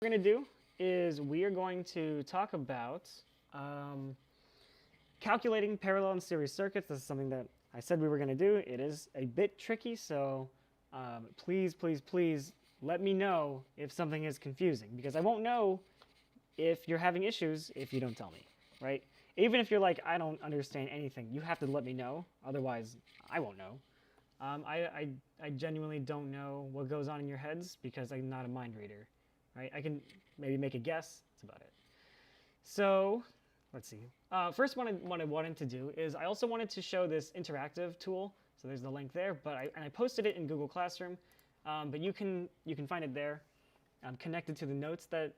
We're going to do is we are going to talk about calculating parallel and series circuits. This is something that I said we were going to do. It is a bit tricky, so please, please, please let me know if something is confusing, because I won't know if you're having issues if you don't tell me, right? Even if you're like, I don't understand anything, you have to let me know. Otherwise, I won't know. I genuinely don't know what goes on in your heads because I'm not a mind reader, right? I can maybe make a guess. That's about it. So let's see. First, what I wanted to do is I also wanted to show this interactive tool. So there's the link there, but I posted it in Google Classroom, but you can find it there, connected to the notes that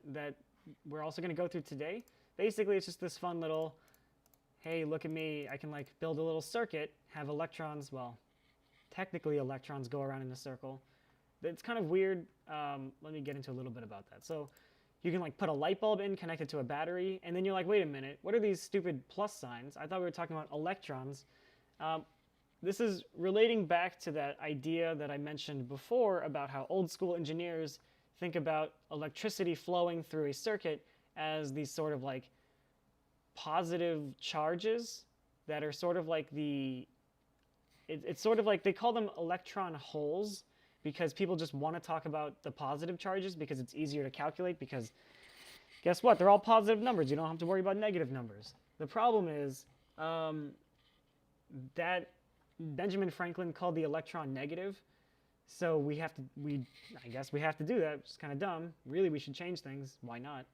we're also going to go through today. Basically, it's just this fun little, hey, look at me, I can like build a little circuit, have electrons, well, technically electrons go around in a circle. It's kind of weird. Let me get into a little bit about that. So you can like put a light bulb in, connect it to a battery, and then you're like, wait a minute, what are these stupid plus signs? I thought we were talking about electrons. This is relating back to that idea that I mentioned before about how old school engineers think about electricity flowing through a circuit as these sort of like positive charges that are sort of like it's sort of like they call them electron holes, because people just want to talk about the positive charges because it's easier to calculate, because guess what? They're all positive numbers. You don't have to worry about negative numbers. The problem is that Benjamin Franklin called the electron negative. So I guess we have to do that, which is kind of dumb. Really, we should change things. Why not?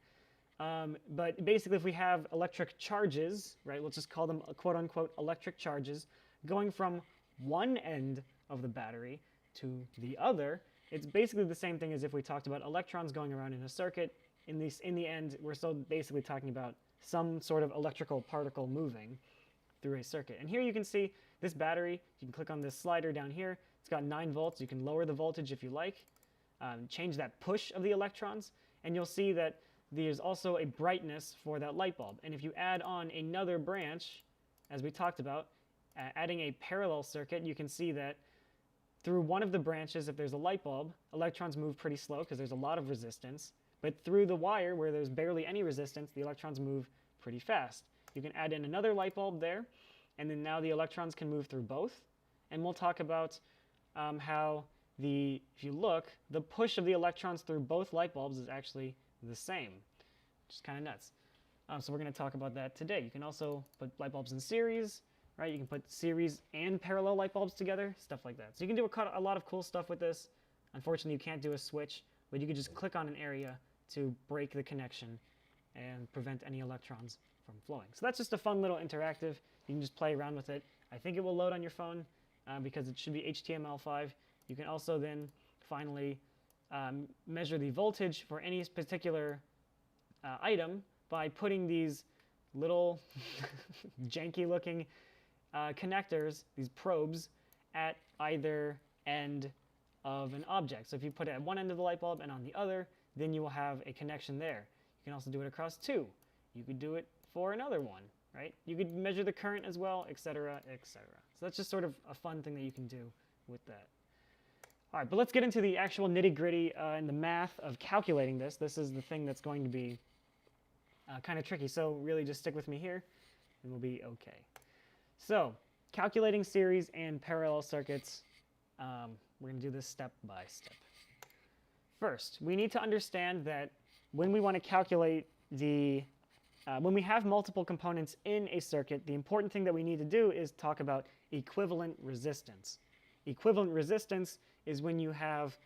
But basically, if we have electric charges, right, let's just call them quote-unquote electric charges, going from one end of the battery to the other, it's basically the same thing as if we talked about electrons going around in a circuit. In the end, we're still basically talking about some sort of electrical particle moving through a circuit. And here you can see this battery. You can click on this slider down here. It's got 9 volts. You can lower the voltage if you like, change that push of the electrons, and you'll see that there's also a brightness for that light bulb. And if you add on another branch, as we talked about, adding a parallel circuit, you can see that through one of the branches, if there's a light bulb, electrons move pretty slow because there's a lot of resistance. But through the wire, where there's barely any resistance, the electrons move pretty fast. You can add in another light bulb there, and then now the electrons can move through both. And we'll talk about how if you look, the push of the electrons through both light bulbs is actually the same, which is kind of nuts. So we're going to talk about that today. You can also put light bulbs in series, right? You can put series and parallel light bulbs together, stuff like that. So you can do a lot of cool stuff with this. Unfortunately, you can't do a switch, but you can just click on an area to break the connection and prevent any electrons from flowing. So that's just a fun little interactive. You can just play around with it. I think it will load on your phone because it should be HTML5. You can also then finally measure the voltage for any particular item by putting these little janky looking connectors, these probes, at either end of an object. So if you put it at one end of the light bulb and on the other, then you will have a connection there. You can also do it across 2. You could do it for another one, right? You could measure the current as well, etc., etc. So that's just sort of a fun thing that you can do with that. All right, but let's get into the actual nitty-gritty and the math of calculating this. This is the thing that's going to be kind of tricky. So really just stick with me here and we'll be okay. So calculating series and parallel circuits, we're going to do this step by step. First, we need to understand that when we want to calculate when we have multiple components in a circuit, the important thing that we need to do is talk about equivalent resistance. Equivalent resistance is when you have,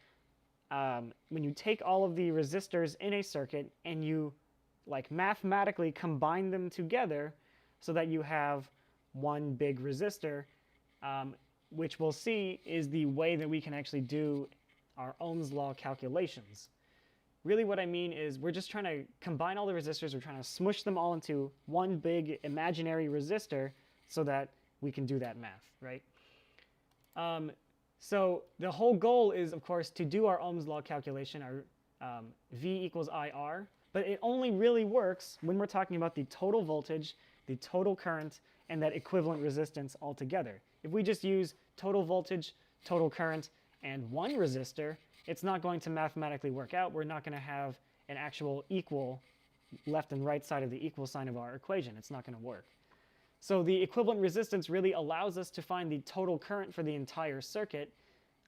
when you take all of the resistors in a circuit and you like mathematically combine them together so that you have one big resistor, which we'll see is the way that we can actually do our Ohm's law calculations. Really what I mean is we're just trying to combine all the resistors, we're trying to smush them all into one big imaginary resistor so that we can do that math, right? So the whole goal is, of course, to do our Ohm's law calculation, our V equals IR, but it only really works when we're talking about the total voltage, the total current, and that equivalent resistance altogether. If we just use total voltage, total current, and one resistor, it's not going to mathematically work out. We're not going to have an actual equal left and right side of the equal sign of our equation. It's not going to work. So the equivalent resistance really allows us to find the total current for the entire circuit,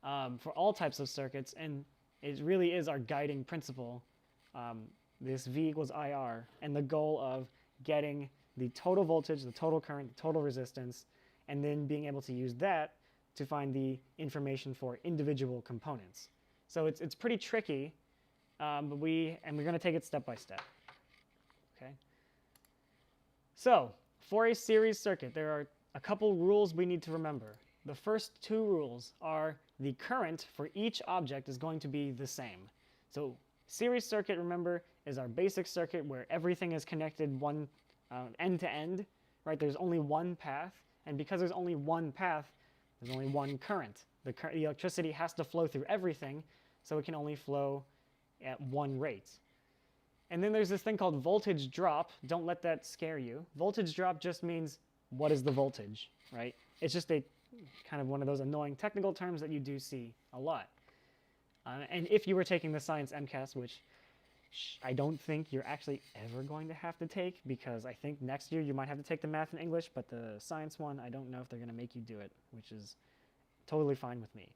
for all types of circuits, and it really is our guiding principle, this V equals IR, and the goal of getting the total voltage, the total current, the total resistance, and then being able to use that to find the information for individual components. So it's pretty tricky, but we're going to take it step by step. Okay. So for a series circuit, there are a couple rules we need to remember. The first two rules are the current for each object is going to be the same. So series circuit, remember, is our basic circuit where everything is connected one end to end, right? There's only one path, and because there's only one path, there's only one current. The electricity has to flow through everything, so it can only flow at one rate. And then there's this thing called voltage drop. Don't let that scare you. Voltage drop just means, what is the voltage, right? It's just a kind of one of those annoying technical terms that you do see a lot. And if you were taking the science MCAS, which I don't think you're actually ever going to have to take, because I think next year you might have to take the math and English, but the science one, I don't know if they're going to make you do it, which is totally fine with me.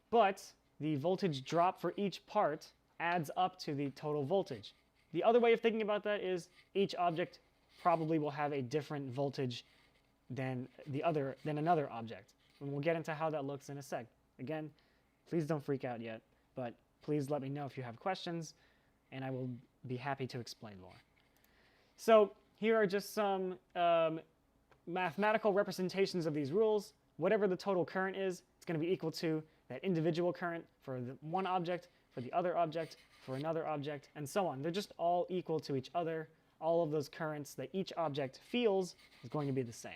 But the voltage drop for each part adds up to the total voltage. The other way of thinking about that is each object probably will have a different voltage than another object. And we'll get into how that looks in a sec. Again, please don't freak out yet, but please let me know if you have questions, and I will be happy to explain more. So here are just some mathematical representations of these rules. Whatever the total current is, it's going to be equal to that individual current for the one object, for the other object, for another object, and so on. They're just all equal to each other. All of those currents that each object feels is going to be the same.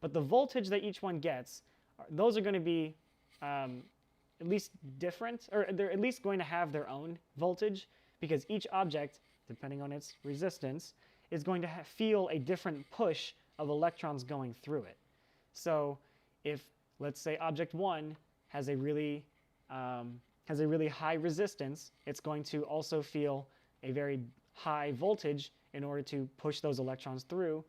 But the voltage that each one gets, those are going to be at least different, or they're at least going to have their own voltage, because each object, depending on its resistance, is going to feel a different push of electrons going through it. So if, let's say, object 1 has a really high resistance, it's going to also feel a very high voltage in order to push those electrons through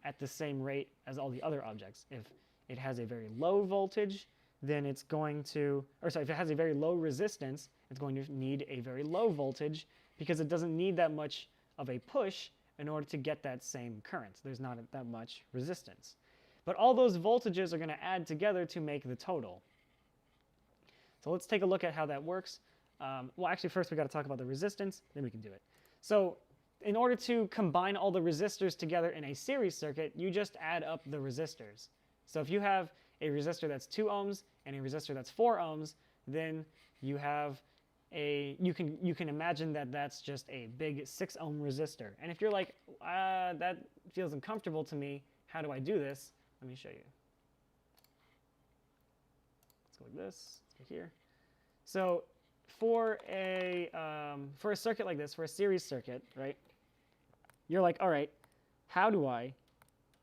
at the same rate as all the other objects. If it has a very low voltage, then it's going to, if it has a very low resistance, it's going to need a very low voltage, because it doesn't need that much of a push in order to get that same current. There's not that much resistance. But all those voltages are going to add together to make the total. So let's take a look at how that works. Well, actually, first we got to talk about the resistance, then we can do it. So in order to combine all the resistors together in a series circuit, you just add up the resistors. So if you have a resistor that's 2 ohms and a resistor that's 4 ohms, then you have you can imagine that that's just a big 6 ohm resistor. And if you're like, that feels uncomfortable to me, how do I do this? Let me show you. Let's go like this. Let's go here. So for a circuit like this, for a series circuit, right? You're like, all right, how do I,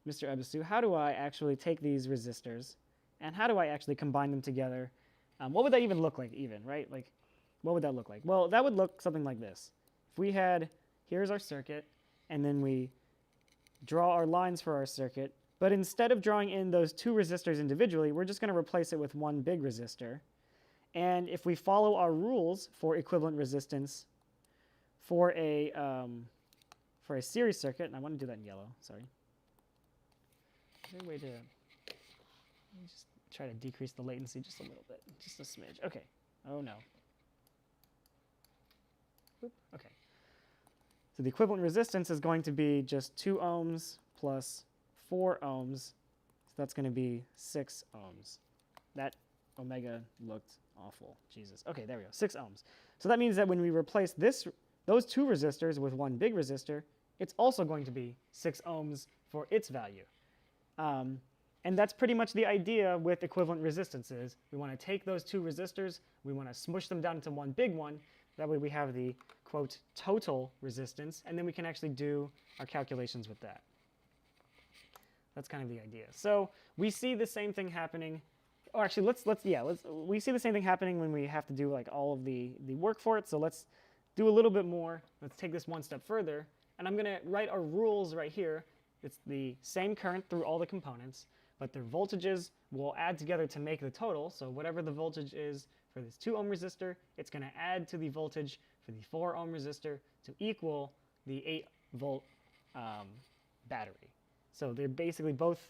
Mr. Ebisu, how do I actually take these resistors and how do I actually combine them together? What would that even look like even, right? Like, what would that look like? Well, that would look something like this. If we had, here's our circuit, and then we draw our lines for our circuit, but instead of drawing in those 2 resistors individually, we're just going to replace it with one big resistor. And if we follow our rules for equivalent resistance for a series circuit, and I want to do that in yellow, sorry. Is there a way to just try to decrease the latency just a little bit, just a smidge? Okay. Oh no. Oop. Okay. So the equivalent resistance is going to be just 2 ohms plus 4 ohms. So that's going to be 6 ohms. That omega looked awful. Jesus. Okay, there we go. 6 ohms. So that means that when we replace those 2 resistors with one big resistor, it's also going to be 6 ohms for its value. And that's pretty much the idea with equivalent resistances. We want to take those 2 resistors, we want to smush them down into one big one. That way we have the, quote, total resistance, and then we can actually do our calculations with that. That's kind of the idea. So we see the same thing happening. Or actually, we see the same thing happening when we have to do like all of the work for it. So let's do a little bit more. Let's take this one step further. And I'm going to write our rules right here. It's the same current through all the components, but their voltages will add together to make the total. So whatever the voltage is for this 2 ohm resistor, it's going to add to the voltage for the 4 ohm resistor to equal the 8 volt battery. So they're basically both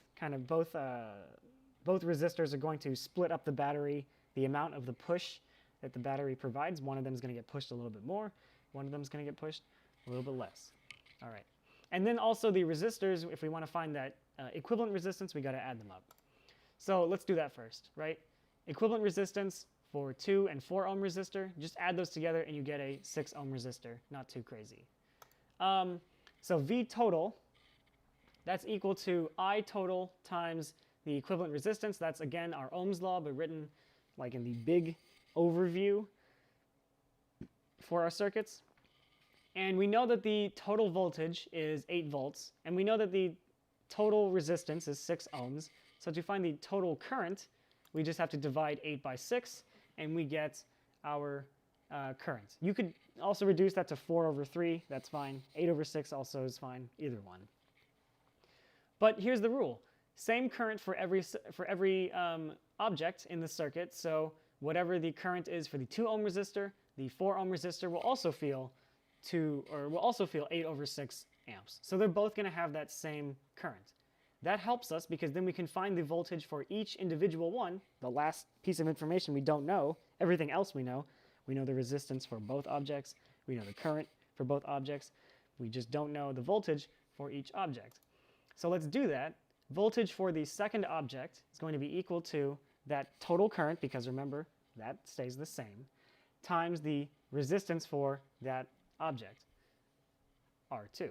resistors are going to split up the battery, the amount of the push that the battery provides. One of them is going to get pushed a little bit more. One of them is going to get pushed a little bit less. All right. And then also the resistors, if we want to find that equivalent resistance, we got to add them up. So let's do that first, right? Equivalent resistance for 2 and 4 ohm resistor, just add those together and you get a 6 ohm resistor. Not too crazy. So V total, that's equal to I total times the equivalent resistance. That's, again, our Ohm's law, but written like in the big overview for our circuits. And we know that the total voltage is 8 volts, and we know that the total resistance is 6 ohms. So to find the total current, we just have to divide 8 by 6, and we get our current. You could also reduce that to 4 over 3. That's fine. 8 over 6 also is fine. Either one. But here's the rule. Same current for every object in the circuit. So whatever the current is for the 2 ohm resistor, the 4 ohm resistor will also feel 8 over 6 amps. So they're both going to have that same current. That helps us because then we can find the voltage for each individual one. The last piece of information we don't know. Everything else we know. We know the resistance for both objects. We know the current for both objects. We just don't know the voltage for each object. So let's do that. Voltage for the second object is going to be equal to that total current, because remember, that stays the same, times the resistance for that object, R2.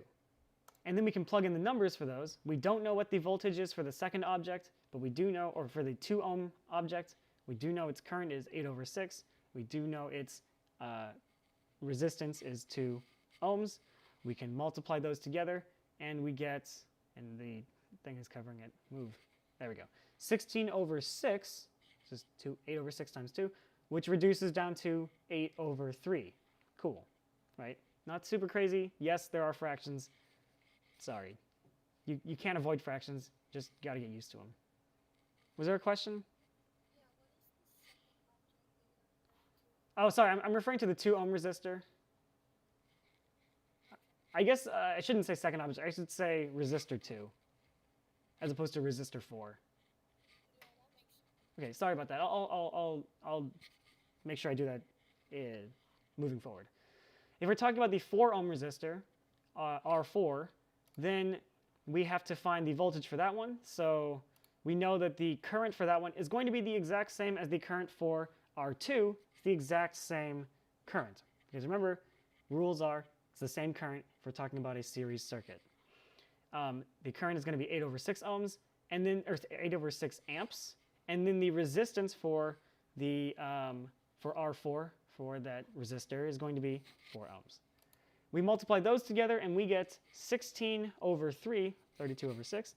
And then we can plug in the numbers for those. We don't know what the voltage is for the second object, but we do know, or for the 2 ohm object, we do know its current is 8 over 6. We do know its resistance is 2 ohms. We can multiply those together, and we get, and the thing is covering it, move, there we go, 16 over 6, just 8 over 6 times 2, which reduces down to 8 over 3. Cool, right? Not super crazy. Yes, there are fractions. Sorry. You can't avoid fractions. Just got to get used to them. Was there a question? Oh, sorry. I'm referring to the 2 ohm resistor. I guess I shouldn't say second object. I should say resistor 2 as opposed to resistor 4. Okay, sorry about that. I'll make sure I do that moving forward. If we're talking about the 4 ohm resistor, R4, then we have to find the voltage for that one. So we know that the current for that one is going to be the exact same as the current for R2. It's the exact same current. Because remember, rules are it's the same current if we're talking about a series circuit. The current is going to be 8 over 6 ohms, and then, or 8 over 6 amps. And then the resistance for the for R4 for that resistor is going to be 4 ohms. We multiply those together and we get 16 over 3, 32 over 6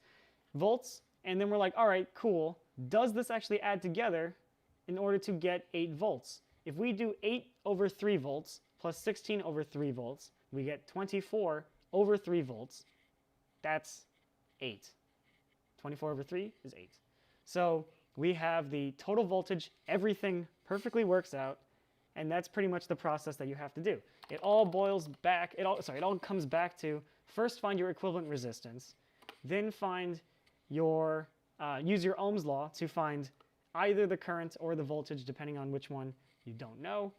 volts. And then we're like, all right, cool. Does this actually add together in order to get 8 volts? If we do 8 over 3 volts plus 16 over 3 volts, we get 24 over 3 volts. That's 8. 24 over 3 is 8. So we have the total voltage. Everything perfectly works out. And that's pretty much the process that you have to do. It all boils back, it all comes back to first find your equivalent resistance, then find your, use your Ohm's law to find either the current or the voltage, depending on which one you don't know.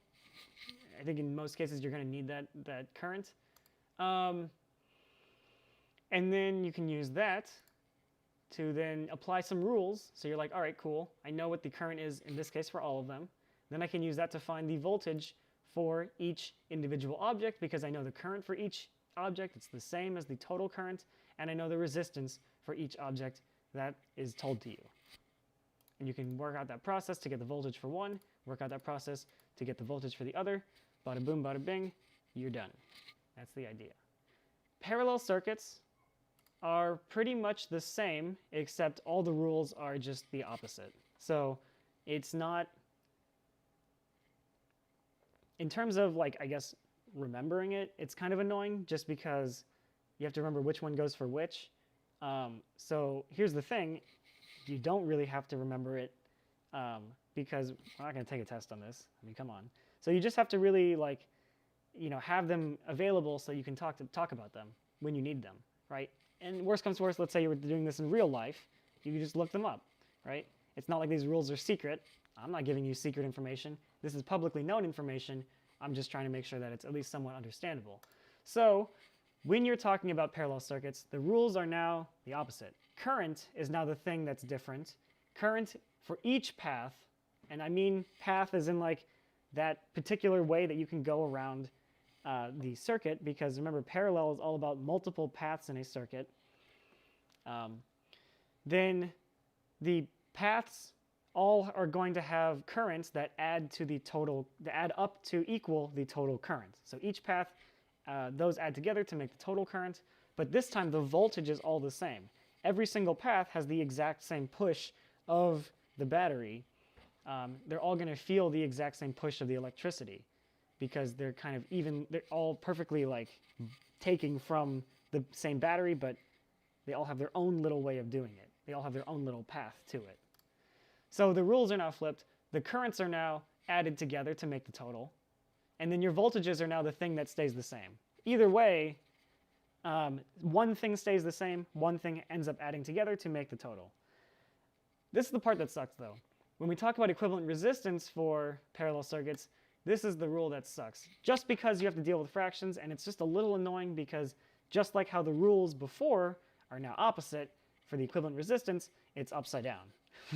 I think in most cases you're going to need that current. And then you can use that to then apply some rules. So you're like, all right, cool. I know what the current is in this case for all of them. Then I can use that to find the voltage for each individual object because I know the current for each object. It's the same as the total current. And I know the resistance for each object that is told to you. And you can work out that process to get the voltage for one, work out that process to get the voltage for the other. Bada boom, bada bing, you're done. That's the idea. Parallel circuits are pretty much the same, except all the rules are just the opposite. So it's not, in terms of like, I guess, remembering it, it's kind of annoying just because you have to remember which one goes for which. So here's the thing, you don't really have to remember it because we're not going to take a test on this. I mean, come on. So you just have to really like, have them available so you can talk about them when you need them, right? And worst comes to worst, let's say you were doing this in real life, you can just look them up, right? It's not like these rules are secret. I'm not giving you secret information. This is publicly known information. I'm just trying to make sure that it's at least somewhat understandable. So when you're talking about parallel circuits, the rules are now the opposite. Current is now the thing that's different. Current for each path, and I mean path as in like that particular way that you can go around the circuit, because remember, parallel is all about multiple paths in a circuit. Then the paths all are going to have currents that add to the total, that add up to equal the total current. So each path, those add together to make the total current, but this time the voltage is all the same. Every single path has the exact same push of the battery. They're all going to feel the exact same push of the electricity because they're kind of even, they're all perfectly like taking from the same battery, but they all have their own little way of doing it. They all have their own little path to it. So the rules are now flipped. The currents are now added together to make the total. And then your voltages are now the thing that stays the same. Either way, one thing stays the same, one thing ends up adding together to make the total. This is the part that sucks though. When we talk about equivalent resistance for parallel circuits, this is the rule that sucks. Just because you have to deal with fractions, and it's just a little annoying because just like how the rules before are now opposite, for the equivalent resistance, it's upside down.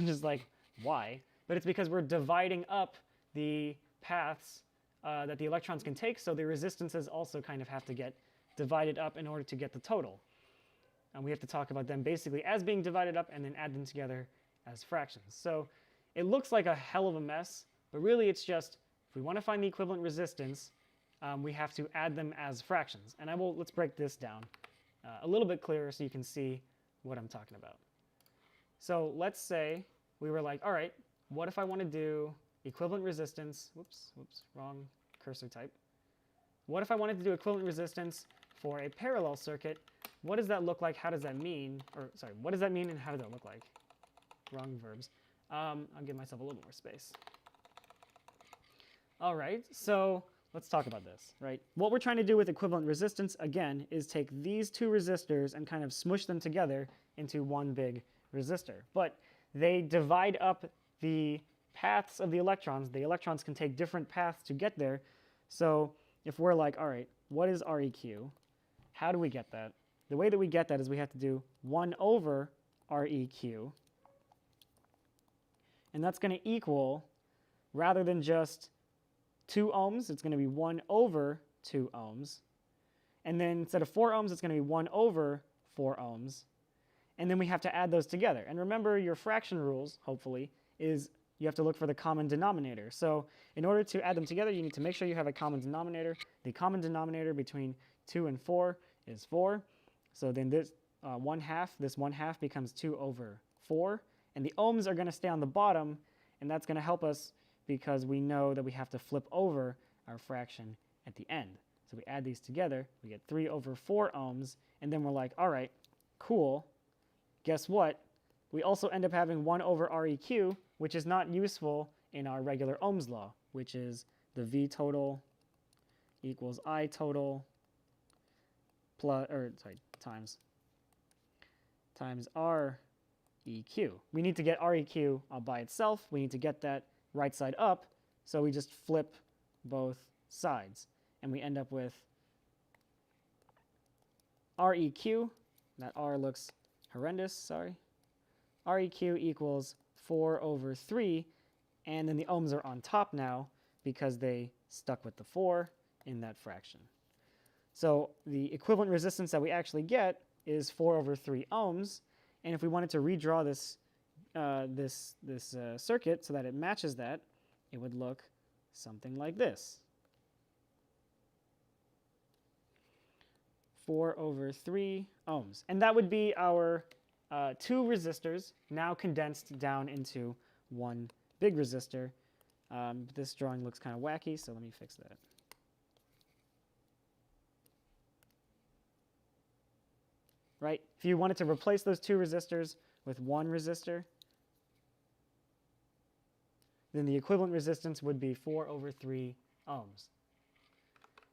Just like, why? But it's because we're dividing up the paths that the electrons can take, so the resistances also kind of have to get divided up in order to get the total. And we have to talk about them basically as being divided up and then add them together as fractions. So it looks like a hell of a mess, but really it's just, if we want to find the equivalent resistance, we have to add them as fractions. And let's break this down a little bit clearer so you can see what I'm talking about. So let's say we were like, all right, what if I want to do equivalent resistance, whoops, wrong cursor type. What if I wanted to do equivalent resistance for a parallel circuit? What does that look like? How does that mean? Or sorry, what does that mean and how does that look like? Wrong verbs. I'll give myself a little more space. All right, so let's talk about this, right? What we're trying to do with equivalent resistance, again, is take these two resistors and kind of smush them together into one big resistor. But they divide up the paths of the electrons. The electrons can take different paths to get there. So if we're like, all right, what is REQ? How do we get that? The way that we get that is we have to do 1 over REQ. And that's going to equal, rather than just 2 ohms, it's going to be 1 over 2 ohms. And then instead of 4 ohms, it's going to be 1 over 4 ohms. And then we have to add those together. And remember your fraction rules, hopefully, is you have to look for the common denominator. So in order to add them together, you need to make sure you have a common denominator. The common denominator between 2 and 4 is 4. So then this 1/2, this 1/2 becomes 2 over 4. And the ohms are going to stay on the bottom, and that's going to help us because we know that we have to flip over our fraction at the end. So we add these together, we get 3 over 4 ohms, and then we're like, all right, cool. Guess what? We also end up having 1 over REQ, which is not useful in our regular Ohm's law, which is the V total equals I total times REQ. We need to get REQ by itself. We need to get that right side up, so we just flip both sides. And we end up with REQ, that R looks horrendous, sorry. REQ equals 4 over 3, and then the ohms are on top now because they stuck with the 4 in that fraction. So the equivalent resistance that we actually get is 4 over 3 ohms, and if we wanted to redraw this, circuit so that it matches that, it would look something like this. 4 over 3 ohms. And that would be our 2 resistors now condensed down into one big resistor. This drawing looks kind of wacky, so let me fix that. right? If you wanted to replace those two resistors with one resistor, then the equivalent resistance would be 4/3 ohms.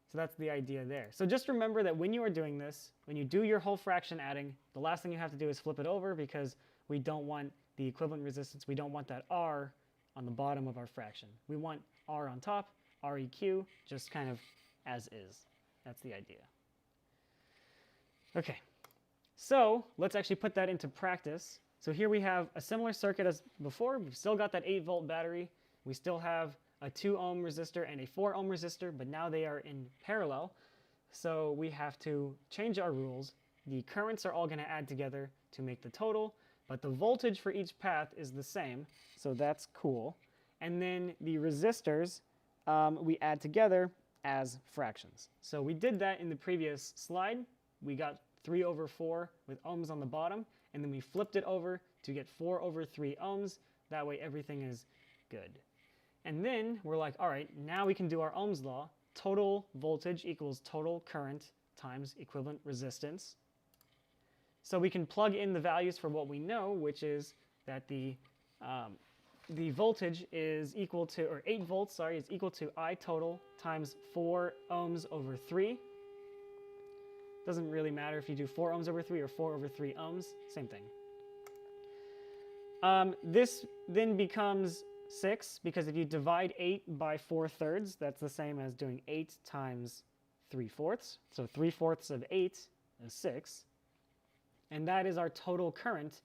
So that's the idea there. So just remember that when you are doing this, when you do your whole fraction adding, the last thing you have to do is flip it over, because we don't want the equivalent resistance. We don't want that R on the bottom of our fraction. We want R on top, REQ, just kind of as is. That's the idea. Okay, so let's actually put that into practice. So here we have a similar circuit as before. We've still got that 8-volt battery. We still have a 2 ohm resistor and a 4 ohm resistor, but now they are in parallel. So we have to change our rules. The currents are all going to add together to make the total, but the voltage for each path is the same, so that's cool. And then the resistors we add together as fractions. So we did that in the previous slide. We got 3/4 with ohms on the bottom, and then we flipped it over to get 4/3 ohms. That way everything is good. And then we're like, all right, now we can do our Ohm's law. Total voltage equals total current times equivalent resistance. So we can plug in the values for what we know, which is that the voltage is equal to, or 8 volts, sorry, is equal to I total times 4 ohms over 3. Doesn't really matter if you do 4 ohms over 3 or 4/3 ohms, same thing. This then becomes 6, because if you divide 8 by 4/3, that's the same as doing 8 times 3/4. So 3/4 of 8 is 6. And that is our total current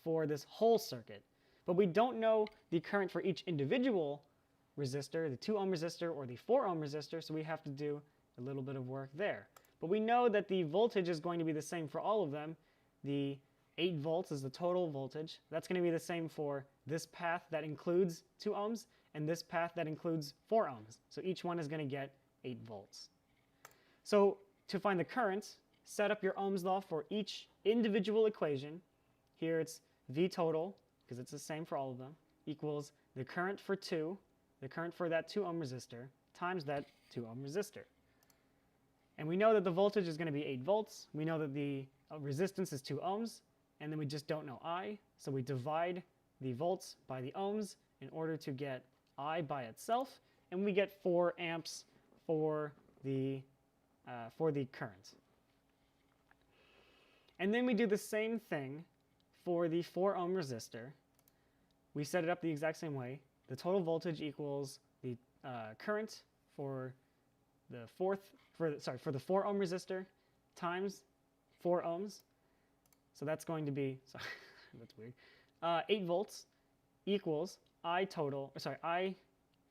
for this whole circuit. But we don't know the current for each individual resistor, the 2 ohm resistor or the 4 ohm resistor, so we have to do a little bit of work there. But we know that the voltage is going to be the same for all of them. The 8 volts is the total voltage. That's going to be the same for this path that includes 2 ohms and this path that includes 4 ohms. So each one is going to get 8 volts. So to find the current, set up your Ohm's law for each individual equation. Here it's V total, because it's the same for all of them, equals the current for 2, the current for that 2 ohm resistor, times that 2 ohm resistor. And we know that the voltage is going to be 8 volts. We know that the resistance is 2 ohms. And then we just don't know I, so we divide the volts by the ohms in order to get I by itself, and we get 4 amps for the current. And then we do the same thing for the 4 ohm resistor. We set it up the exact same way. The total voltage equals the current for the 4 ohm resistor times 4 ohms. So that's going to be, sorry, that's weird, 8 volts equals I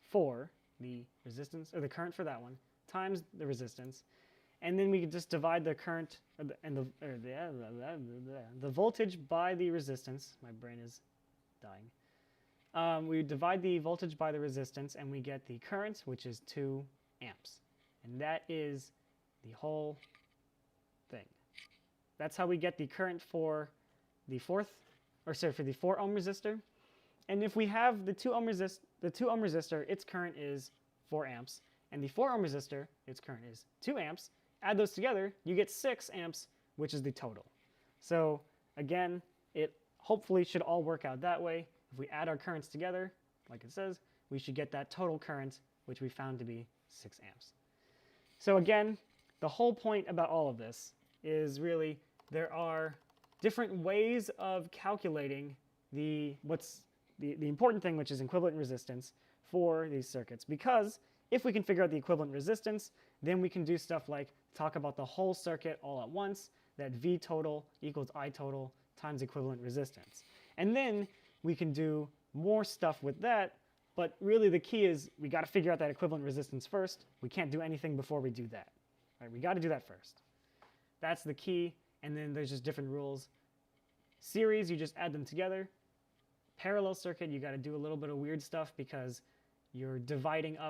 for the resistance, or the current for that one, times the resistance. And then we could just divide the current, the voltage by the resistance. My brain is dying. We divide the voltage by the resistance, and we get the current, which is 2 amps. And that is the whole thing. That's how we get the current for the 4 ohm resistor. And if we have the 2 ohm resistor, its current is 4 amps. And the 4 ohm resistor, its current is 2 amps. Add those together, you get 6 amps, which is the total. So again, it hopefully should all work out that way. If we add our currents together, like it says, we should get that total current, which we found to be 6 amps. So again, the whole point about all of this is really there are different ways of calculating the important thing, which is equivalent resistance for these circuits. Because if we can figure out the equivalent resistance, then we can do stuff like talk about the whole circuit all at once, that V total equals I total times equivalent resistance. And then we can do more stuff with that, but really the key is we got to figure out that equivalent resistance first. We can't do anything before we do that. Right? We got to do that first. That's the key, and then there's just different rules. Series, you just add them together. Parallel circuit, you got to do a little bit of weird stuff because you're dividing up